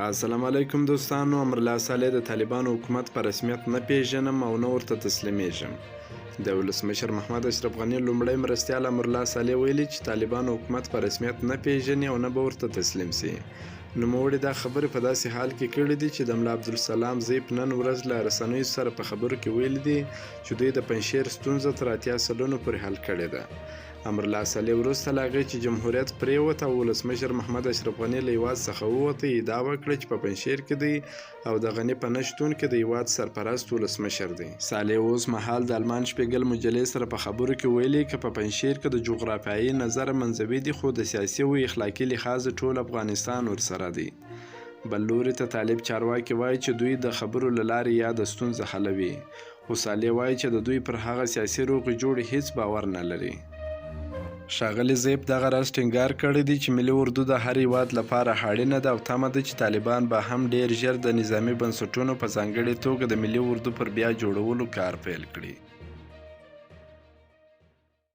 السلام علیکم دوستانو. امرالله صالح د طالبانو حکومت په رسمیت نه پیژنم او نه ورته تسلیمیږم. د ولسمشر محمد اشرف غني لومړی مرستیال امرالله صالح ویلي چې طالبانو حکومت په رسمیت نه پیژني او نه به ورته تسلیم سي. نوموړي دا خبرې په داسې حال کې کړې دي چې د ملا عبدالسلام زیب نن ورځ له رسنیو سره په خبرو کې ویلي دي چې دوی د پنجشیر ستونزه تر 80 سلنو پورې حل کړې ده. امرالله صالح وروسته له هغې چې جمهوریت پرېوت او ولسمشر محمد اشرف غني له هېواد څخه ووتی، ادعا وکړه چې په پنجشیر کې دی او د غني په نه شتون کې د هېواد سرپرست ولسمشر دی. صالح اوس مهال د المان شپیګل مجلې سره په خبرو کې ویلي که په پنجشیر کې د جغرافیایي نظره منځوي دي، خو د سیاسي او اخلاقي لحاظه ټول افغانستان ورسره دی. بل لوري ته طالب چارواکي وایي چې دوی د خبرو له لارې یا د ستونزه حلوي، خو صالح وایي چې د دوی پر هغه سیاسي روغې جوړې هیڅ باور نه لري. ښاغلي زیب دغه راز ټینګار کړی دی چې ملي اردو د هر هیواد لپاره اړینه ده او تمه ده چې طالبان به هم ډیر ژر د نظامي بنسټونو په ځانګړې توګه د ملي اردو پر بیا جوړولو کار پیل کړي.